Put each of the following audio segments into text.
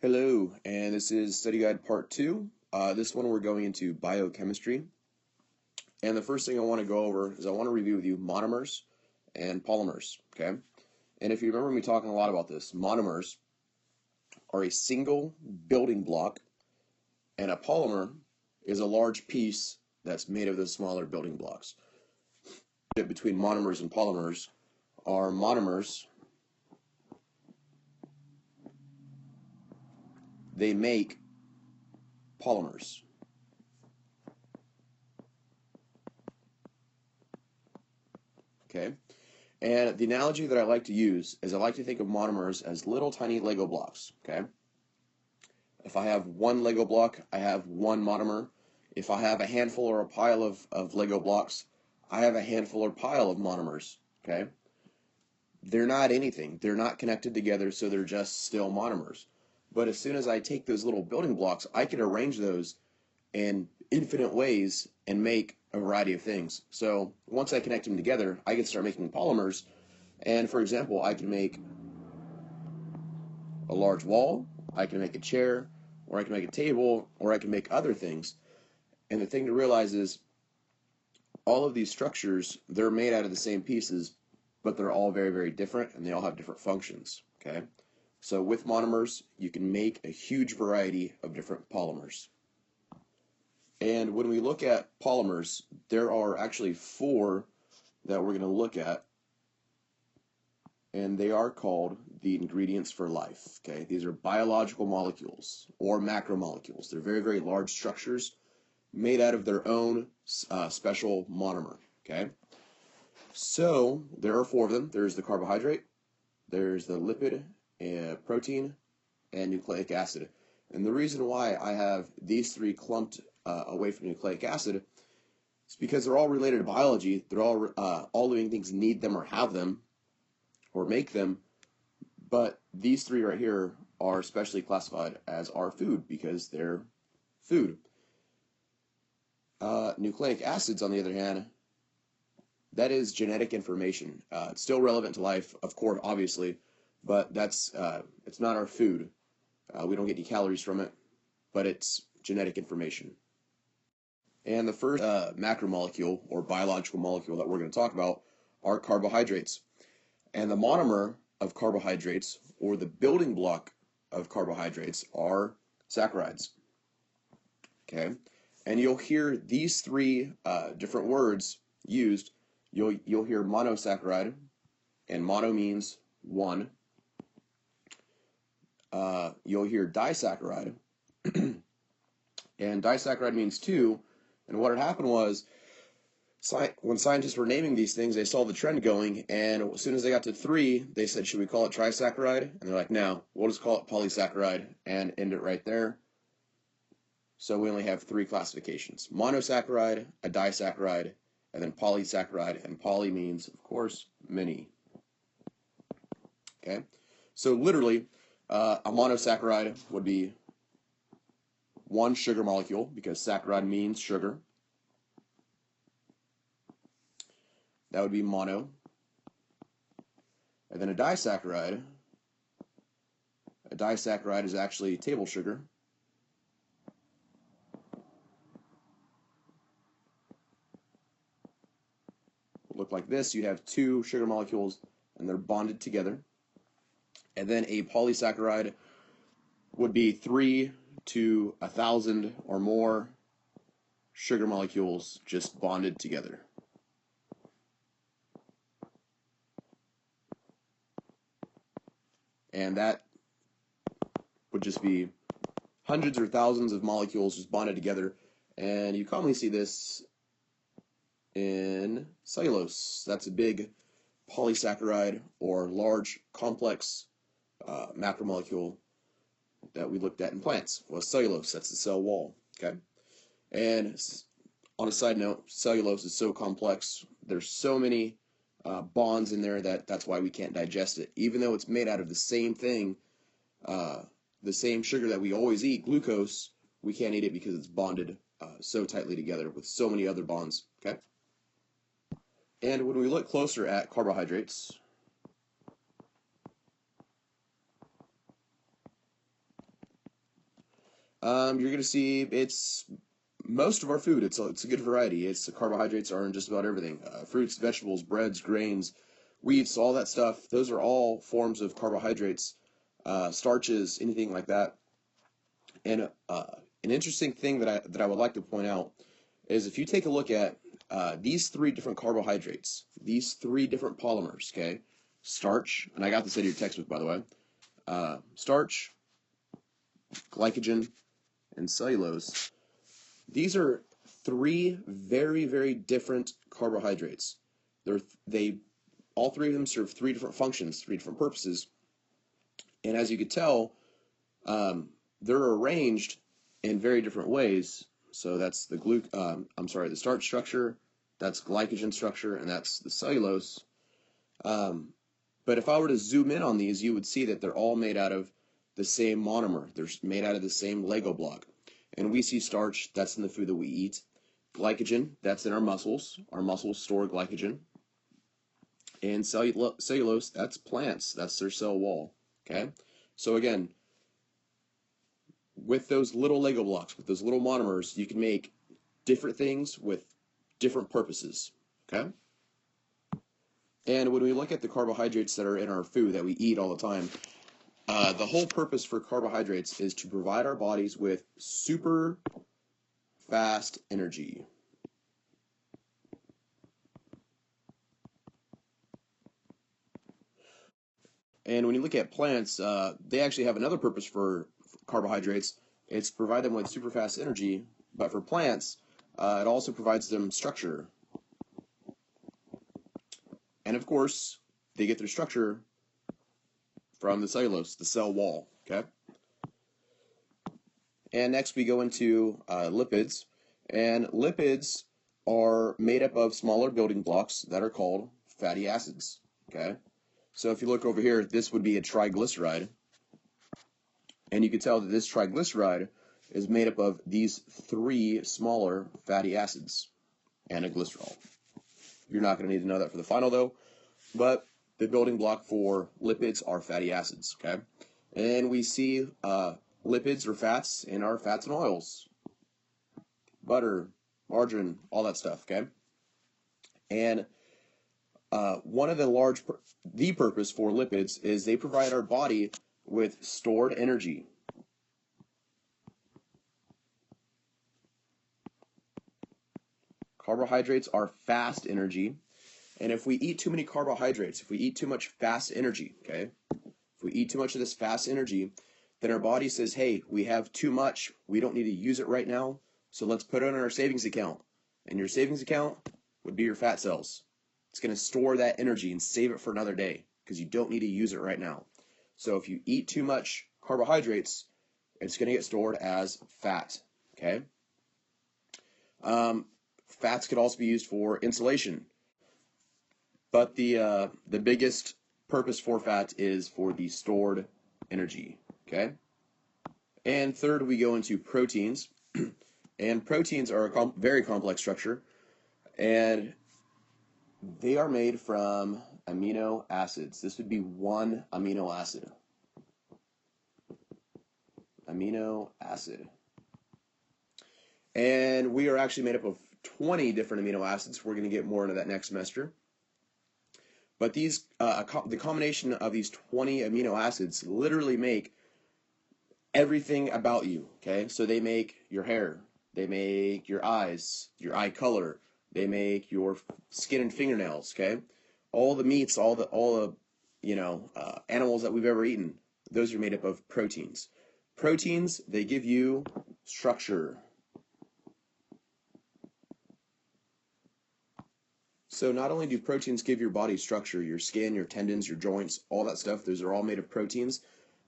Hello, and this is Study Guide Part 2. This one we're going into biochemistry. And the first thing I want to go over is I want to review with you monomers and polymers, okay? And if you remember me talking a lot about this, monomers are a single building block, and a polymer is a large piece that's made of the smaller building blocks. Between monomers and polymers are monomers. They make polymers. Okay? And the analogy that I like to use is I like to think of monomers as little tiny Lego blocks, okay? If I have one Lego block, I have one monomer. If I have a handful or a pile of Lego blocks, I have a handful or pile of monomers, okay? They're not anything. They're not connected together, so they're just still monomers. But as soon as I take those little building blocks, I can arrange those in infinite ways and make a variety of things. So once I connect them together, I can start making polymers. And for example, I can make a large wall, I can make a chair, or I can make a table, or I can make other things. And the thing to realize is all of these structures, they're made out of the same pieces, but they're all very, very different, and they all have different functions, okay? So with monomers, you can make a huge variety of different polymers. And when we look at polymers, there are actually four that we're going to look at, and they are called the ingredients for life. Okay, these are biological molecules or macromolecules. They're very, very large structures made out of their own special monomer. Okay, so there are four of them. There's the carbohydrate, there's the lipid, protein, and nucleic acid. And the reason why I have these three clumped away from nucleic acid is because they're all related to biology. They're all living things need them or have them or make them, but these three right here are specially classified as our food because they're food. Nucleic acids, on the other hand, that is genetic information. It's still relevant to life, of course, obviously, but it's not our food. We don't get any calories from it, but it's genetic information. And the first macromolecule or biological molecule that we're going to talk about are carbohydrates. And the monomer of carbohydrates, or the building block of carbohydrates, are saccharides. Okay, and you'll hear these three different words used. You'll hear monosaccharide, and mono means one. You'll hear disaccharide, and disaccharide means two. And what had happened was, when scientists were naming these things, they saw the trend going, and as soon as they got to three, they said, should we call it trisaccharide? And they're like, no, we'll just call it polysaccharide and end it right there. So we only have three classifications: monosaccharide, a disaccharide, and then polysaccharide. And poly means, of course, many. Okay, so literally, a monosaccharide would be one sugar molecule, because saccharide means sugar. That would be mono. And then a disaccharide is actually table sugar. It would look like this. You have two sugar molecules, and they're bonded together. And then a polysaccharide would be 3 to 1,000 or more sugar molecules just bonded together. And that would just be hundreds or thousands of molecules just bonded together. And you commonly see this in cellulose. That's a big polysaccharide or large complex macromolecule that we looked at in plants. Was cellulose. That's the cell wall. Okay. And on a side note, cellulose is so complex. There's so many bonds in there that's why we can't digest it. Even though it's made out of the same thing, the same sugar that we always eat, glucose, we can't eat it because it's bonded so tightly together with so many other bonds. Okay. And when we look closer at carbohydrates, You're going to see it's most of our food. It's a good variety. It's the carbohydrates are in just about everything. Fruits, vegetables, breads, grains, wheats, all that stuff. Those are all forms of carbohydrates. Starches, anything like that. And an interesting thing that I would like to point out is if you take a look at these three different carbohydrates, these three different polymers, okay? Starch, and I got this out of your textbook, by the way. Starch, glycogen, and cellulose. These are three very, very different carbohydrates. All three of them serve three different functions, three different purposes. And as you could tell, they're arranged in very different ways. So that's the starch structure, that's glycogen structure, and that's the cellulose. But if I were to zoom in on these, you would see that they're all made out of the same monomer. They're made out of the same Lego block. And we see starch, that's in the food that we eat. Glycogen, that's in our muscles. Our muscles store glycogen. And cellulose, that's plants. That's their cell wall. Okay? So again, with those little Lego blocks, with those little monomers, you can make different things with different purposes. Okay? And when we look at the carbohydrates that are in our food that we eat all the time, the whole purpose for carbohydrates is to provide our bodies with super fast energy. And when you look at plants, they actually have another purpose for carbohydrates. It's to provide them with super fast energy, but for plants, it also provides them structure. And of course, they get their structure from the cellulose, the cell wall, okay? And next we go into lipids. And lipids are made up of smaller building blocks that are called fatty acids, okay? So if you look over here, this would be a triglyceride. And you can tell that this triglyceride is made up of these three smaller fatty acids and a glycerol. You're not going to need to know that for the final though, but the building block for lipids are fatty acids, okay? And we see lipids or fats in our fats and oils, butter, margarine, all that stuff, okay? And one of the purpose for lipids is they provide our body with stored energy. Carbohydrates are fast energy. And if we eat too many carbohydrates, if we eat too much fast energy, okay? If we eat too much of this fast energy, then our body says, hey, we have too much. We don't need to use it right now. So let's put it in our savings account. And your savings account would be your fat cells. It's going to store that energy and save it for another day because you don't need to use it right now. So if you eat too much carbohydrates, it's going to get stored as fat, okay? Fats could also be used for insulation. But the biggest purpose for fat is for the stored energy, okay? And third, we go into proteins. And proteins are a very complex structure. And they are made from amino acids. This would be one amino acid. Amino acid. And we are actually made up of 20 different amino acids. We're going to get more into that next semester. But these, the combination of these 20 amino acids literally make everything about you, okay? So they make your hair, they make your eyes, your eye color, they make your skin and fingernails, okay? All the meats, all the animals that we've ever eaten, those are made up of proteins. Proteins, they give you structure. So not only do proteins give your body structure, your skin, your tendons, your joints, all that stuff, those are all made of proteins.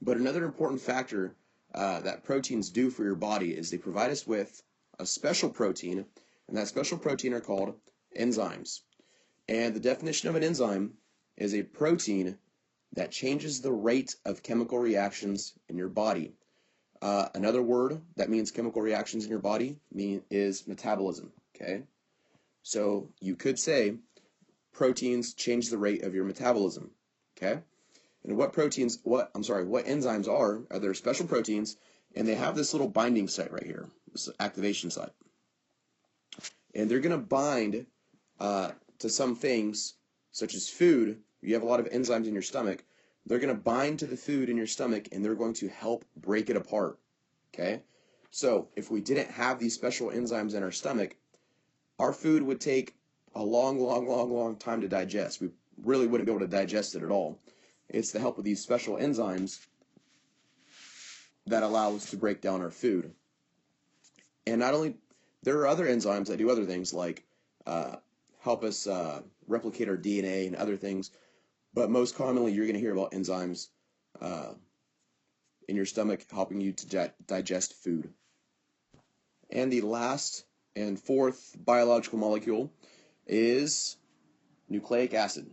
But another important factor that proteins do for your body is they provide us with a special protein, and that special protein are called enzymes. And the definition of an enzyme is a protein that changes the rate of chemical reactions in your body. Another word that means chemical reactions in your body is metabolism, okay? So you could say proteins change the rate of your metabolism, okay? And what enzymes are they're special proteins, And they have this little binding site right here, this activation site. And they're going to bind to some things, such as food. You have a lot of enzymes in your stomach. They're going to bind to the food in your stomach, and they're going to help break it apart. Okay? So if we didn't have these special enzymes in our stomach, our food would take a long time to digest. We really wouldn't be able to digest it at all. It's the help of these special enzymes that allow us to break down our food. And not only, there are other enzymes that do other things, like help us replicate our DNA and other things. But most commonly, you're going to hear about enzymes in your stomach helping you to digest food. And the last and fourth biological molecule is nucleic acid.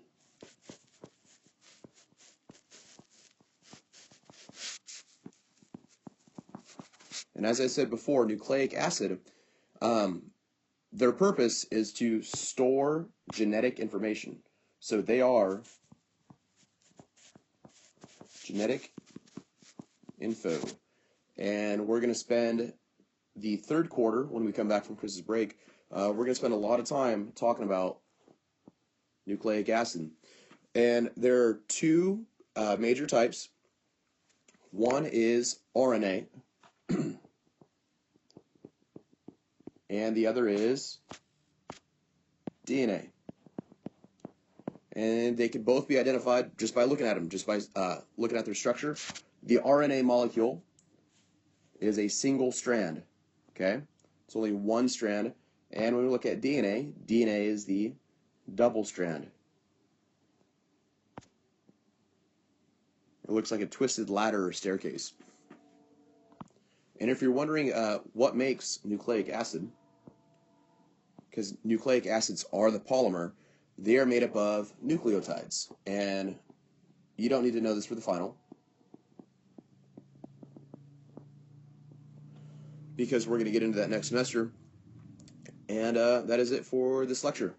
And as I said before, nucleic acid, their purpose is to store genetic information. So they are genetic info. And we're going to spend the third quarter, when we come back from Chris's break, we're going to spend a lot of time talking about nucleic acid. And there are two major types. One is RNA, and the other is DNA. And they can both be identified just by looking at them, just by looking at their structure. The RNA molecule is a single strand, okay? It's only one strand. And when we look at DNA, DNA is the double strand. It looks like a twisted ladder or staircase. And if you're wondering what makes nucleic acid, because nucleic acids are the polymer, they are made up of nucleotides. And you don't need to know this for the final, because we're going to get into that next semester. And that is it for this lecture.